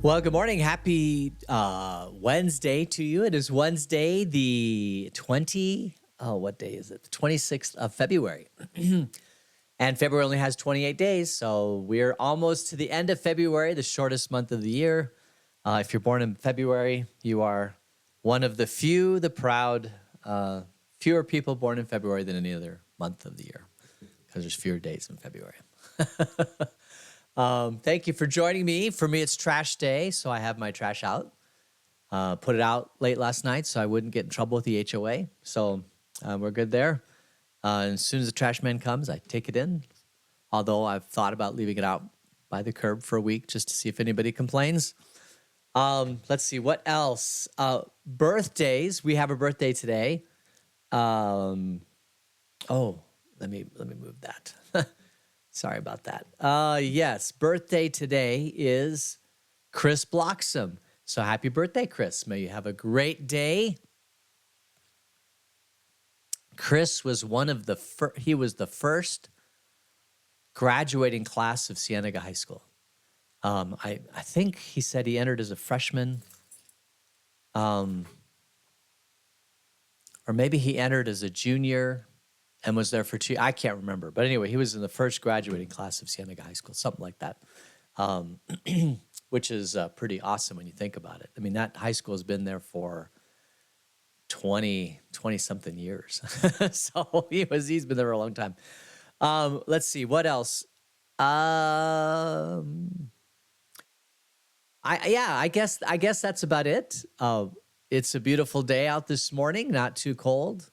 Well, good morning. Happy Wednesday to you. It is Wednesday, the what day is it? The 26th of February. And February only has 28 days, so we're almost to the end of February, the shortest month of the year. If you're born in February, you are one of the few, the proud, fewer people born in February than any other month of the year, because there's fewer days in February. Thank you for joining me. For me, it's trash day, so I have my trash out. Put it out late last night so I wouldn't get in trouble with the HOA. So we're good there. As soon as the trash man comes, I take it in. Although I've thought about leaving it out by the curb for a week just to see if anybody complains. Let's see, what else? Birthdays. We have a birthday today. Let me move that. Sorry about that. Yes, birthday today is Chris Bloxam. So happy birthday, Chris. May you have a great day. Chris was he was the first graduating class of Cienega High School. I think he said he entered as a freshman. Or maybe he entered as a junior and was there for 2. I can't remember. But anyway, he was in the first graduating class of Cienega High School, something like that, which is pretty awesome when you think about it. I mean, that high school has been there for 20-something years. So he's been there for a long time. Let's see, what else? I guess that's about it. It's a beautiful day out this morning, not too cold.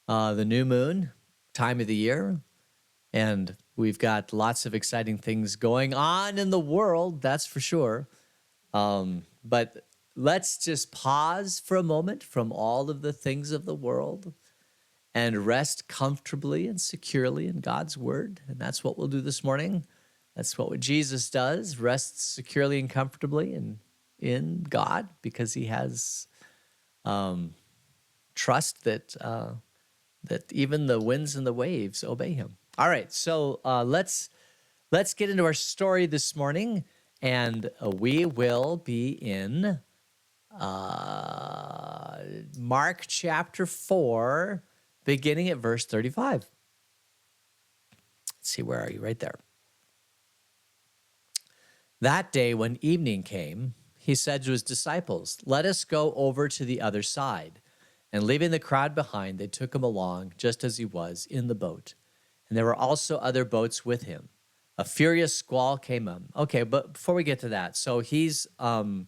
The new moon, time of the year, and we've got lots of exciting things going on in the world, that's for sure. But let's just pause for a moment from all of the things of the world and rest comfortably and securely in God's word. And that's what we'll do this morning. That's what Jesus does, rests securely and comfortably in God, because he has trust that even the winds and the waves obey him. All right, so let's get into our story this morning, and we will be in Mark chapter 4, beginning at verse 35. Let's see, where are you? Right there. That day when evening came, he said to his disciples, "Let us go over to the other side." And leaving the crowd behind, they took him along just as he was in the boat. And there were also other boats with him. A furious squall came up. Okay, but before we get to that, so he's, I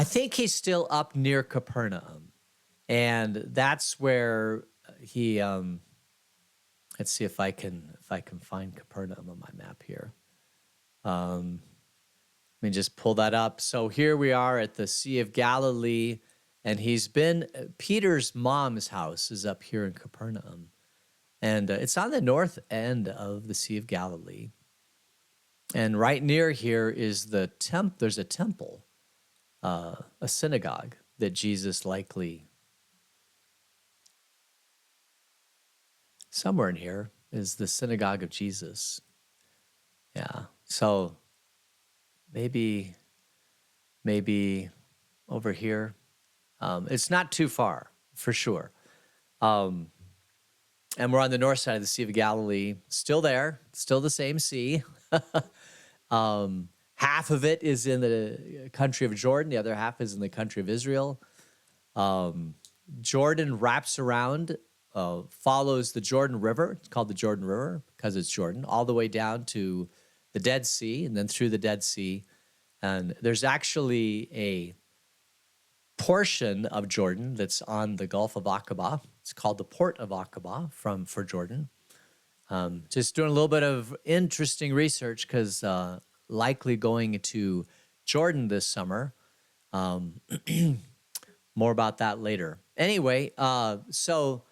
think he's still up near Capernaum. And that's where he, let's see if I can find Capernaum on my map here. Let me just pull that up. So here we are at the Sea of Galilee. And Peter's mom's house is up here in Capernaum. And it's on the north end of the Sea of Galilee. And right near here is there's a temple, a synagogue that Jesus likely, somewhere in here is the synagogue of Jesus. Yeah, so maybe over here. It's not too far, for sure. And we're on the north side of the Sea of Galilee, still there, still the same sea. Half of it is in the country of Jordan. The other half is in the country of Israel. Jordan wraps around, follows the Jordan River. It's called the Jordan River because it's Jordan, all the way down to the Dead Sea, and then through the Dead Sea. And there's actually a portion of Jordan that's on the Gulf of Aqaba. It's called the Port of Aqaba for Jordan. Just doing a little bit of interesting research because likely going to Jordan this summer. More about that later. Anyway, so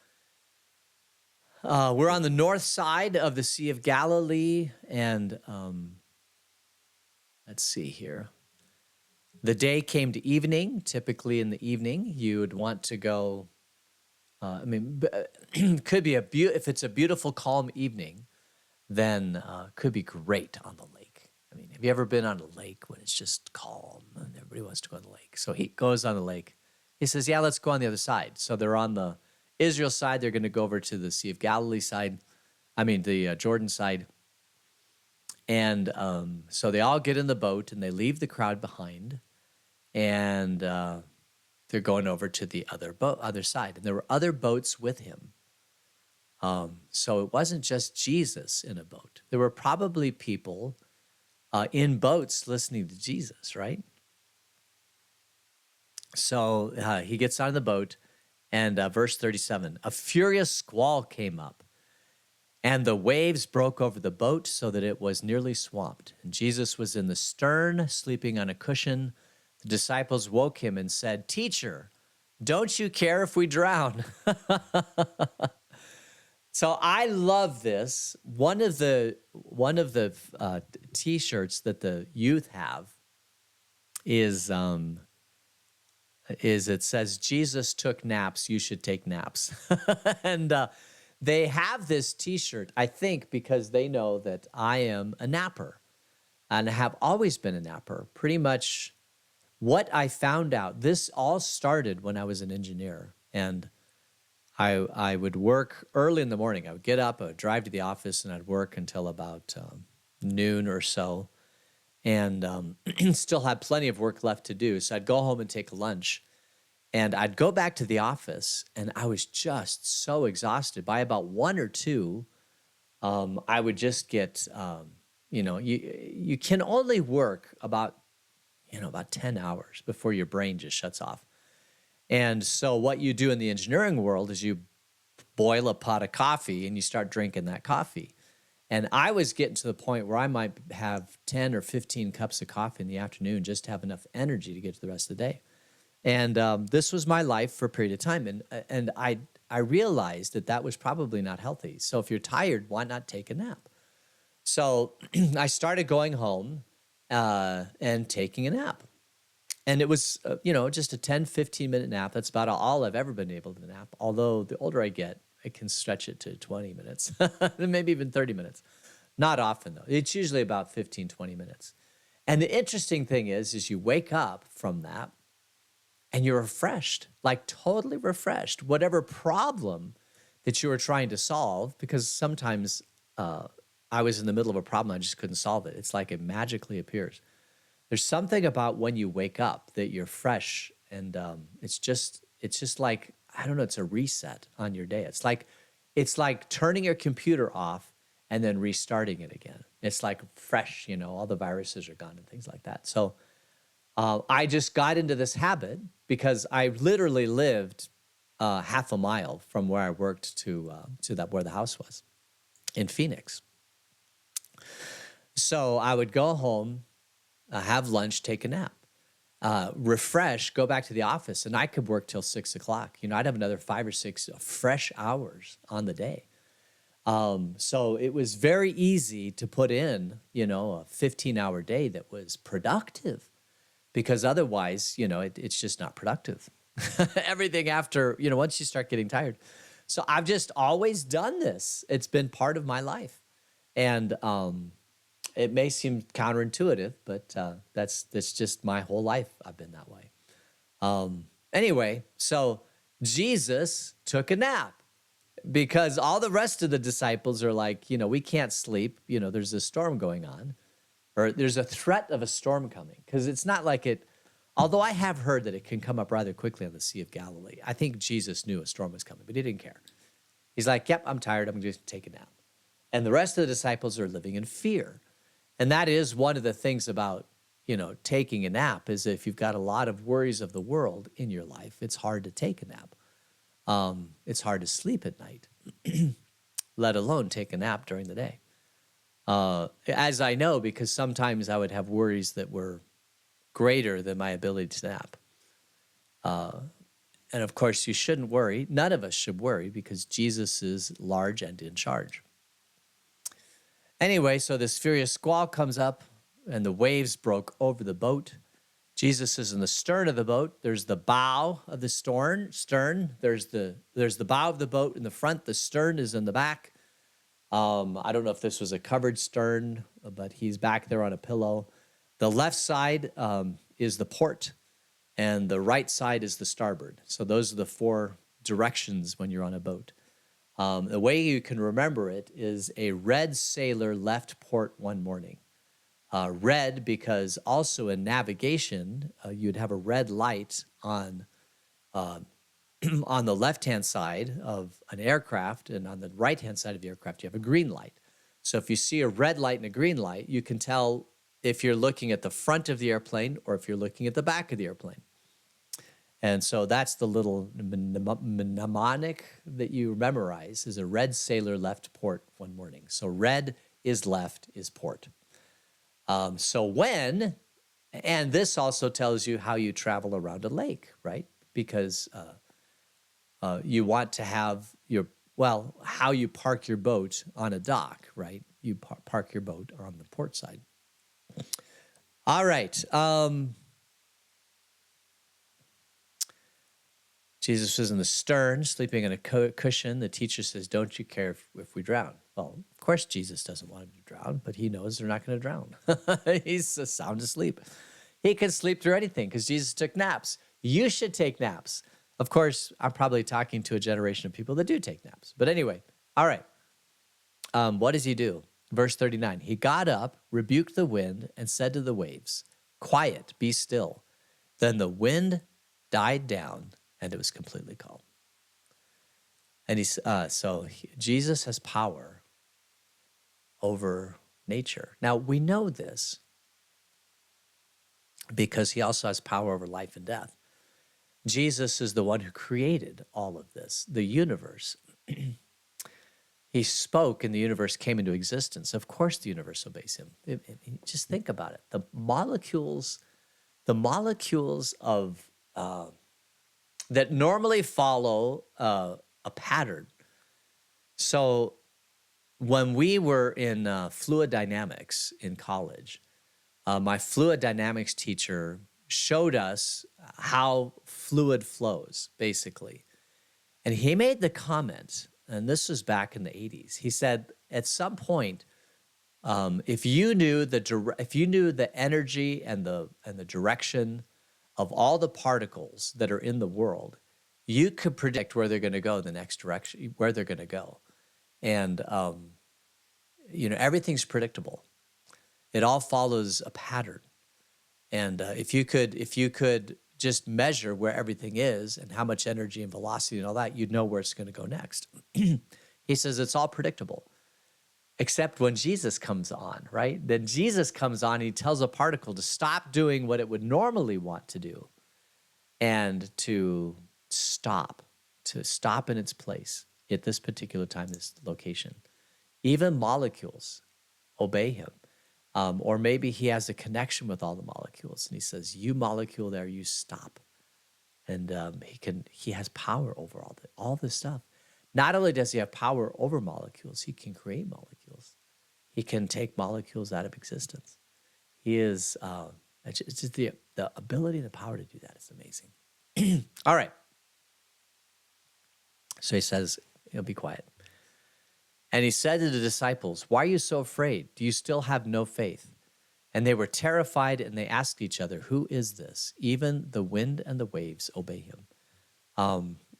we're on the north side of the Sea of Galilee, and let's see here. The day came to evening. Typically in the evening, you would want to go. Could be if it's a beautiful, calm evening, then could be great on the lake. I mean, Have you ever been on a lake when it's just calm and everybody wants to go on the lake? So he goes on the lake. He says, yeah, let's go on the other side. So they're on the Israel side. They're going to go over to the Sea of Galilee side. I mean, the Jordan side. And so they all get in the boat and they leave the crowd behind. And they're going over to the other side. And there were other boats with him. So it wasn't just Jesus in a boat. There were probably people in boats listening to Jesus, right? So he gets on the boat, and verse 37, a furious squall came up, and the waves broke over the boat so that it was nearly swamped. And Jesus was in the stern, sleeping on a cushion. The disciples woke him and said, "Teacher, don't you care if we drown?" So I love this. One of the T-shirts that the youth have is it says, "Jesus took naps, you should take naps." And they have this T-shirt, I think, because they know that I am a napper and have always been a napper. Pretty much what I found out, this all started when I was an engineer, and I would work early in the morning. I would get up, I would drive to the office, and I'd work until about noon or so, and still had plenty of work left to do. So I'd go home and take lunch, and I'd go back to the office, and I was just so exhausted. By about 1 or 2, I would just get, you can only work about 10 hours before your brain just shuts off. And so what you do in the engineering world is you boil a pot of coffee and you start drinking that coffee. And I was getting to the point where I might have 10 or 15 cups of coffee in the afternoon just to have enough energy to get to the rest of the day. And this was my life for a period of time. And I realized that was probably not healthy. So if you're tired, why not take a nap? So I started going home and taking a nap. And it was, just a 10, 15-minute nap. That's about all I've ever been able to nap. Although the older I get, I can stretch it to 20 minutes, maybe even 30 minutes. Not often, though. It's usually about 15, 20 minutes. And the interesting thing is you wake up from that and you're refreshed, like totally refreshed. Whatever problem that you were trying to solve, because sometimes I was in the middle of a problem, I just couldn't solve it. It's like it magically appears. There's something about when you wake up that you're fresh, and it's just like, I don't know, it's a reset on your day. It's like turning your computer off and then restarting it again. It's like fresh, all the viruses are gone and things like that. So I just got into this habit because I literally lived half a mile from where I worked to where the house was in Phoenix. So I would go home, have lunch, take a nap, refresh, go back to the office, and I could work till 6 o'clock. I'd have another 5 or 6 fresh hours on the day. So it was very easy to put in, a 15-hour day that was productive, because otherwise, it's just not productive. Everything after, once you start getting tired. So I've just always done this. It's been part of my life. And it may seem counterintuitive, but that's just my whole life. I've been that way. Anyway, so Jesus took a nap because all the rest of the disciples are like, we can't sleep. There's a storm going on, or there's a threat of a storm coming, because it's not like it. Although I have heard that it can come up rather quickly on the Sea of Galilee. I think Jesus knew a storm was coming, but he didn't care. He's like, yep, I'm tired. I'm just take a nap. And the rest of the disciples are living in fear. And that is one of the things about, taking a nap, is if you've got a lot of worries of the world in your life, it's hard to take a nap. It's hard to sleep at night, let alone take a nap during the day. As I know, because sometimes I would have worries that were greater than my ability to nap. And of course, you shouldn't worry. None of us should worry, because Jesus is large and in charge. Anyway, so this furious squall comes up, and the waves broke over the boat. Jesus is in the stern of the boat. There's the bow of the stern. There's the bow of the boat in the front. The stern is in the back. I don't know if this was a covered stern, but he's back there on a pillow. The left side is the port, and the right side is the starboard. So those are the four directions when you're on a boat. The way you can remember it is a red sailor left port one morning. Red because also in navigation, you'd have a red light on on the left-hand side of an aircraft, and on the right-hand side of the aircraft, you have a green light. So if you see a red light and a green light, you can tell if you're looking at the front of the airplane or if you're looking at the back of the airplane. And so that's the little mnemonic that you memorize is a red sailor left port one morning. So red is left is port. And this also tells you how you travel around a lake, right? Because you want to have how you park your boat on a dock, right? You park your boat on the port side. All right. Jesus was in the stern, sleeping on a cushion. The teacher says, "Don't you care if we drown?" Well, of course, Jesus doesn't want him to drown, but he knows they're not going to drown. He's sound asleep. He can sleep through anything because Jesus took naps. You should take naps. Of course, I'm probably talking to a generation of people that do take naps. But anyway, all right. What does he do? Verse 39, he got up, rebuked the wind, and said to the waves, "Quiet, be still." Then the wind died down, and it was completely calm. And Jesus has power over nature. Now, we know this because he also has power over life and death. Jesus is the one who created all of this, the universe. He spoke and the universe came into existence. Of course, the universe obeys him. Just think about it. The molecules of that normally follow a pattern. So when we were in fluid dynamics in college, my fluid dynamics teacher showed us how fluid flows, basically. And he made the comment, and this was back in the 80s. He said, at some point, if you knew the energy and the direction of all the particles that are in the world, you could predict where they're going to go, the next direction, where they're going to go. And, everything's predictable. It all follows a pattern. And if you could just measure where everything is and how much energy and velocity and all that, you'd know where it's going to go next. He says it's all predictable, except when Jesus comes on, right? Then Jesus comes on and he tells a particle to stop doing what it would normally want to do and to stop in its place at this particular time, this location. Even molecules obey him. Or maybe he has a connection with all the molecules and he says, "You molecule there, you stop." And he has power over all this stuff. Not only does he have power over molecules, he can create molecules. He can take molecules out of existence. He is, it's just the ability and the power to do that is amazing. All right. So he says, he'll be quiet. And he said to the disciples, "Why are you so afraid? Do you still have no faith?" And they were terrified, and they asked each other, "Who is this? Even the wind and the waves obey him."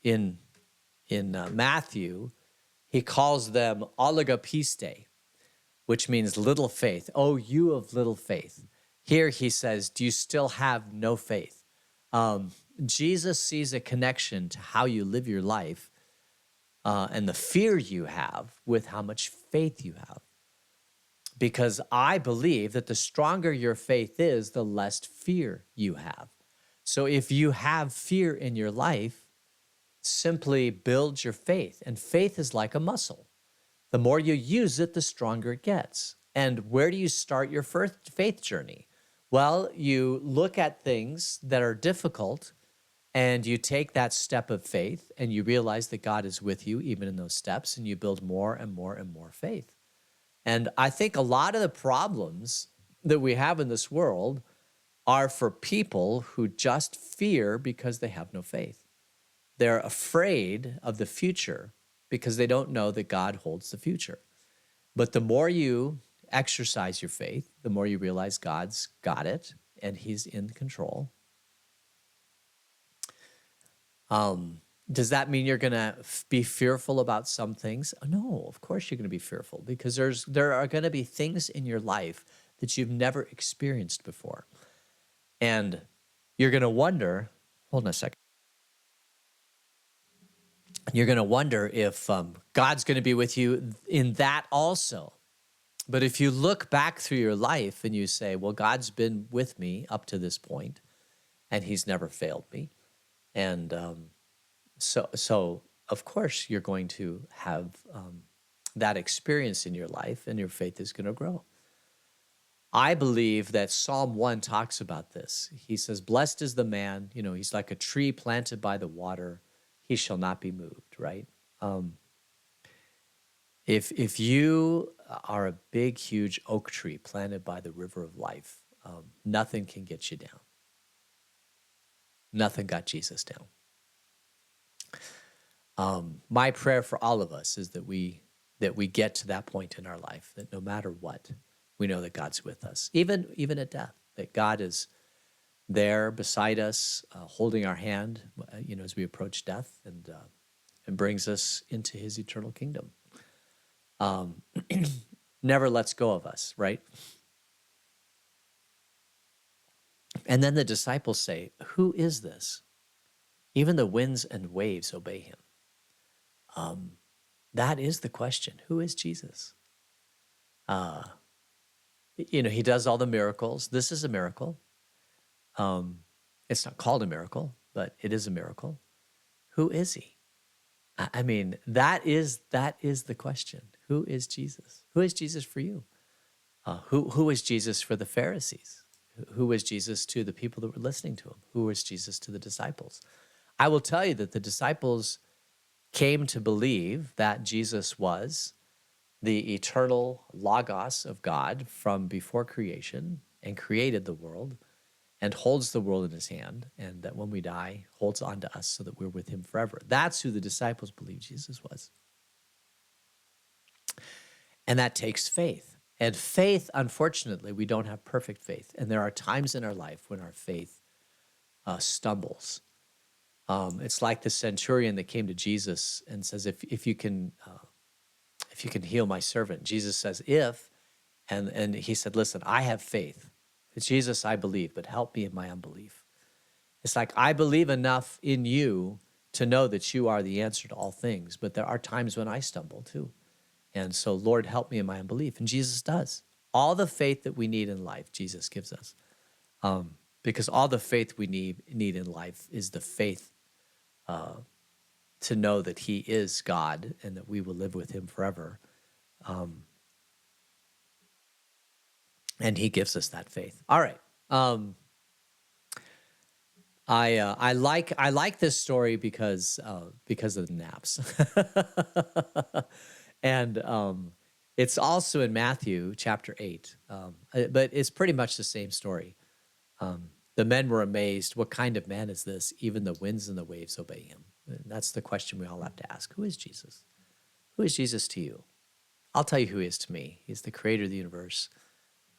In Matthew, he calls them oligopiste, which means little faith. "Oh, you of little faith." Here he says, "Do you still have no faith?" Jesus sees a connection to how you live your life and the fear you have with how much faith you have. Because I believe that the stronger your faith is, the less fear you have. So if you have fear in your life, simply build your faith. And faith is like a muscle. The more you use it, the stronger it gets. And where do you start your first faith journey? Well, you look at things that are difficult and you take that step of faith and you realize that God is with you even in those steps, and you build more and more and more faith. And I think a lot of the problems that we have in this world are for people who just fear because they have no faith. They're afraid of the future because they don't know that God holds the future. But the more you exercise your faith, the more you realize God's got it and he's in control. Does that mean you're going to be fearful about some things? No, of course you're going to be fearful because there are going to be things in your life that you've never experienced before. And you're going to wonder, hold on a second. You're going to wonder if God's going to be with you in that also. But if you look back through your life and you say, well, God's been with me up to this point and he's never failed me. And so of course you're going to have that experience in your life and your faith is going to grow. I believe that Psalm 1 talks about this. He says, blessed is the man, he's like a tree planted by the water. He shall not be moved, right? If you are a big, huge oak tree planted by the river of life, nothing can get you down. Nothing got Jesus down. My prayer for all of us is that we get to that point in our life, that no matter what, we know that God's with us, even at death, that God is there beside us, holding our hand, as we approach death and brings us into his eternal kingdom. Never lets go of us, right? And then the disciples say, who is this? Even the winds and waves obey him. That is the question. Who is Jesus? He does all the miracles. This is a miracle. It's not called a miracle, but it is a miracle. Who is he? I mean, that is the question. Who is Jesus? Who is Jesus for you? Who is Jesus for the Pharisees? Who was Jesus to the people that were listening to him? Who was Jesus to the disciples? I will tell you that the disciples came to believe that Jesus was the eternal Logos of God from before creation and created the world and holds the world in his hand, and that when we die, holds on to us so that we're with him forever. That's who the disciples believed Jesus was. And that takes faith. And faith, unfortunately, we don't have perfect faith. And there are times in our life when our faith stumbles. It's like the centurion that came to Jesus and says, if you can heal my servant. Jesus says, and he said, listen, I have faith. It's Jesus, I believe, but help me in my unbelief. It's like, I believe enough in you to know that you are the answer to all things, but there are times when I stumble too. And so, Lord, help me in my unbelief. And Jesus does. All the faith that we need in life, Jesus gives us. Because all the faith we need in life is the faith to know that he is God and that we will live with him forever. And he gives us that faith. All right. I like this story because of the naps. And it's also in Matthew chapter 8. But it's pretty much the same story. The men were amazed. What kind of man is this? Even the winds and the waves obey him. And that's the question we all have to ask. Who is Jesus? Who is Jesus to you? I'll tell you who he is to me. He's the creator of the universe,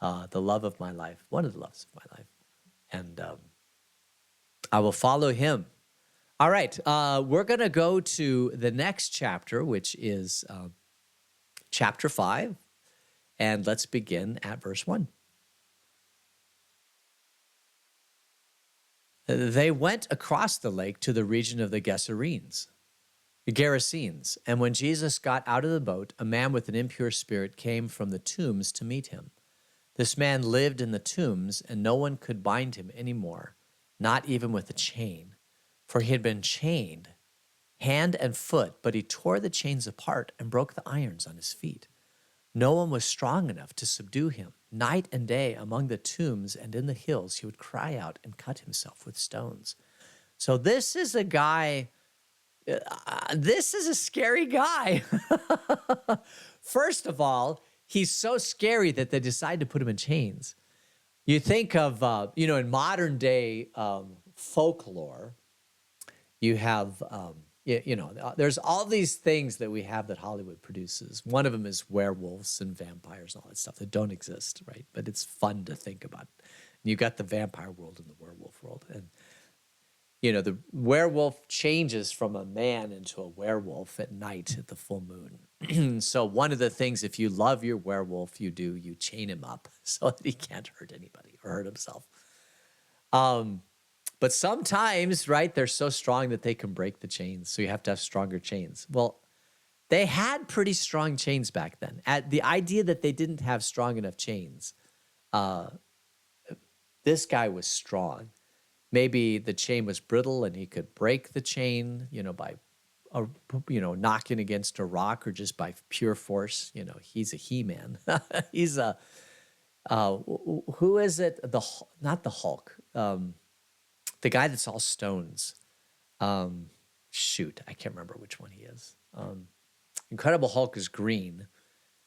the love of my life, one of the loves of my life. And I will follow him. All right, we're going to go to the next chapter, which is chapter 5. And let's begin at verse 1. They went across the lake to the region of the Gerasenes. And when Jesus got out of the boat, a man with an impure spirit came from the tombs to meet him. This man lived in the tombs, and no one could bind him anymore, not even with a chain, for he had been chained hand and foot, but he tore the chains apart and broke the irons on his feet. No one was strong enough to subdue him. Night and day among the tombs and in the hills, he would cry out and cut himself with stones. So this is a guy, this is a scary guy. First of all, he's so scary that they decide to put him in chains. You think of, in modern day folklore, you have, there's all these things that we have that Hollywood produces. One of them is werewolves and vampires and all that stuff that don't exist, right? But it's fun to think about. And you got the vampire world and the werewolf world. And, the werewolf changes from a man into a werewolf at night at the full moon. So one of the things, if you love your werewolf, you chain him up so that he can't hurt anybody or hurt himself. But sometimes, right, they're so strong that they can break the chains. So you have to have stronger chains. Well, they had pretty strong chains back then. At the idea that they didn't have strong enough chains, this guy was strong. Maybe the chain was brittle and he could break the chain, by, knocking against a rock or just by pure force. He's a He-Man. He's a, who is it? Not the Hulk. The guy that's all stones. Shoot, I can't remember which one he is. Incredible Hulk is green,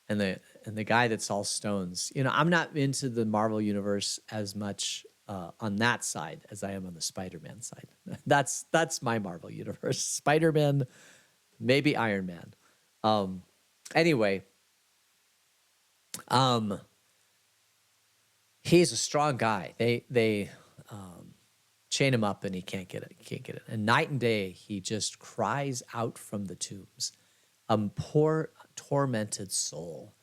and the guy that's all stones. I'm not into the Marvel universe as much on that side as I am on the Spider-Man side. That's my Marvel universe. Spider-Man, maybe Iron Man. Anyway, he's a strong guy. They chain him up and he can't get it. He can't get it. And night and day, he just cries out from the tombs. Poor tormented soul.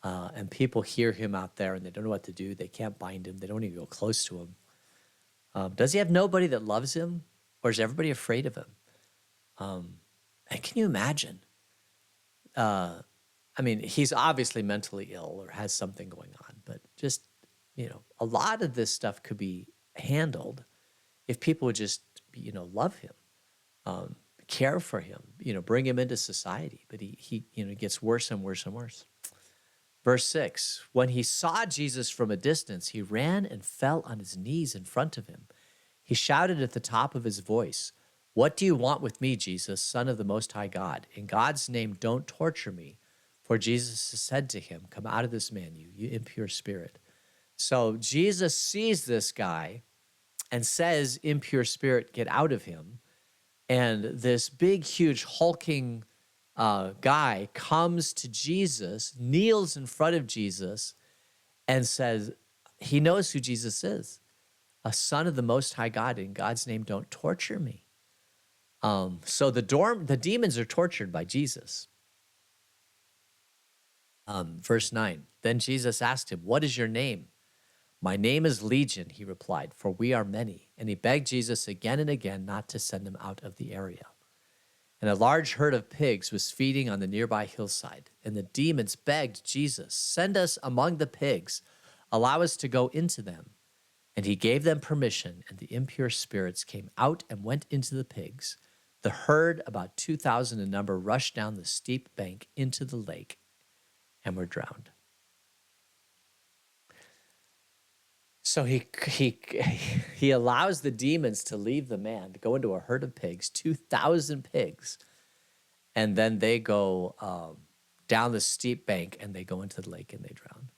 And people hear him out there and they don't know what to do. They can't bind him. They don't even go close to him. Does he have nobody that loves him, or is everybody afraid of him? And can you imagine? He's obviously mentally ill or has something going on, but just, a lot of this stuff could be handled if people would just, love him, care for him, bring him into society. But he gets worse and worse and worse. Verse 6, when he saw Jesus from a distance, he ran and fell on his knees in front of him. He shouted at the top of his voice, "What do you want with me, Jesus, Son of the Most High God? In God's name, don't torture me." For Jesus said to him, "Come out of this man, you impure spirit." So Jesus sees this guy and says, "Impure spirit, get out of him." And this big, huge, hulking guy comes to Jesus, kneels in front of Jesus, and says, he knows who Jesus is, a son of the Most High God. In God's name, don't torture me. So the demons are tortured by Jesus. Verse 9, then Jesus asked him, "What is your name?" "My name is Legion," he replied, "for we are many." And he begged Jesus again and again not to send him out of the area. And a large herd of pigs was feeding on the nearby hillside. And the demons begged Jesus, "Send us among the pigs. Allow us to go into them." And he gave them permission, and the impure spirits came out and went into the pigs. The herd, about 2,000 in number, rushed down the steep bank into the lake and were drowned. So he allows the demons to leave the man, to go into a herd of pigs, 2,000 pigs, and then they go down the steep bank and they go into the lake and they drown.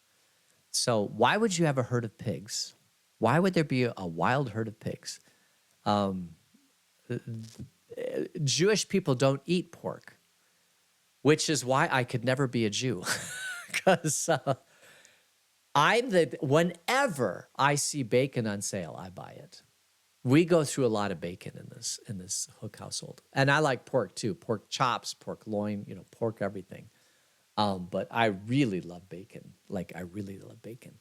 So why would you have a herd of pigs? Why would there be a wild herd of pigs? Jewish people don't eat pork, which is why I could never be a Jew, because whenever I see bacon on sale, I buy it. We go through a lot of bacon in this Hook household, and I like pork too. Pork chops, pork loin, pork everything. But I really love bacon. I really love bacon.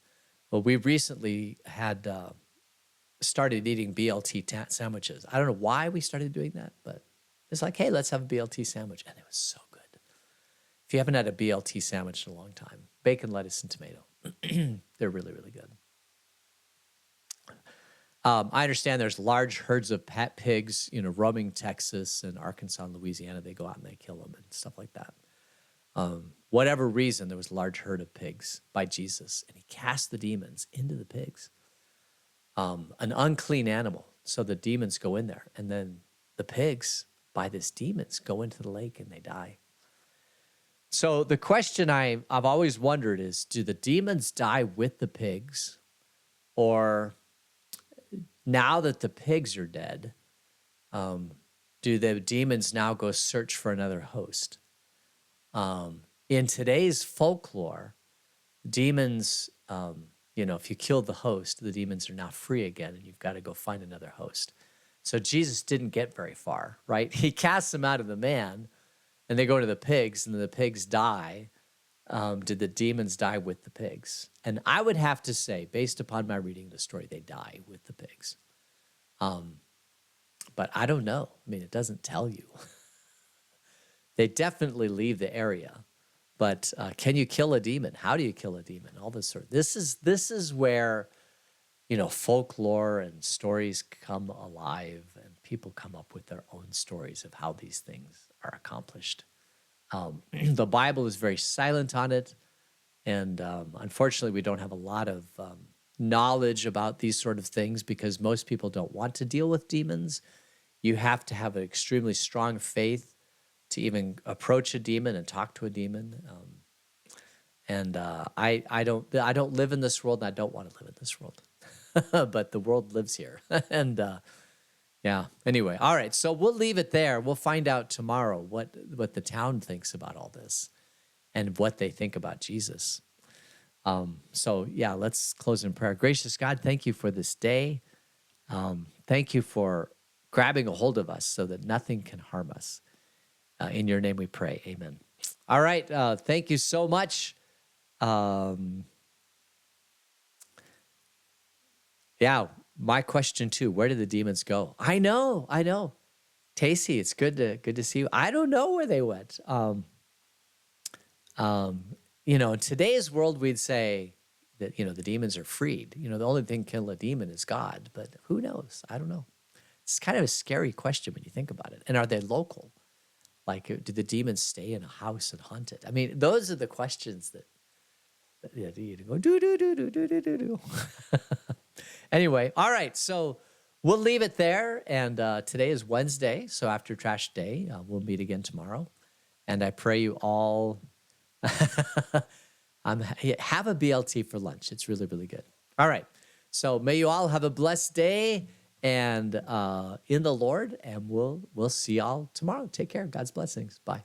Well, we recently had started eating BLT sandwiches. I don't know why we started doing that, but it's like, hey, let's have a BLT sandwich, and it was so good. If you haven't had a BLT sandwich in a long time, bacon, lettuce, and tomato. They're really, really good. I understand there's large herds of pet pigs, roaming Texas and Arkansas and Louisiana. They go out and they kill them and stuff like that. Whatever reason, there was a large herd of pigs by Jesus, and he cast the demons into the pigs. An unclean animal. So the demons go in there, and then the pigs, by this demons, go into the lake and they die. So the question I've always wondered is, do the demons die with the pigs? Or now that the pigs are dead, do the demons now go search for another host? In today's folklore, demons, if you kill the host, the demons are now free again, and you've got to go find another host. So Jesus didn't get very far, right? He casts them out of the man, and they go to the pigs, and the pigs die. Did the demons die with the pigs? And I would have to say, based upon my reading the story, they die with the pigs. But I don't know. I mean, it doesn't tell you. They definitely leave the area. But can you kill a demon? How do you kill a demon? All this sort. This is where, folklore and stories come alive, and people come up with their own stories of how these things are accomplished. The Bible is very silent on it, and unfortunately, we don't have a lot of knowledge about these sort of things because most people don't want to deal with demons. You have to have an extremely strong faith to even approach a demon and talk to a demon. I don't live in this world, and I don't want to live in this world, but the world lives here. And yeah. Anyway, all right. So we'll leave it there. We'll find out tomorrow what the town thinks about all this, and what they think about Jesus. So yeah, let's close in prayer. Gracious God, thank you for this day. Thank you for grabbing a hold of us so that nothing can harm us. In your name we pray. Amen. All right. Thank you so much. Yeah, my question too. Where did the demons go? I know. Tacey, it's good to see you. I don't know where they went. In today's world, we'd say that, the demons are freed. The only thing can kill a demon is God, but who knows? I don't know. It's kind of a scary question when you think about it. And are they local? Like, do the demons stay in a house and hunt it? I mean, those are the questions that you go do. Anyway, all right. So we'll leave it there. And today is Wednesday. So after Trash Day, we'll meet again tomorrow. And I pray you all have a BLT for lunch. It's really, really good. All right. So may you all have a blessed day and in the Lord. And we'll see y'all tomorrow. Take care. God's blessings. Bye.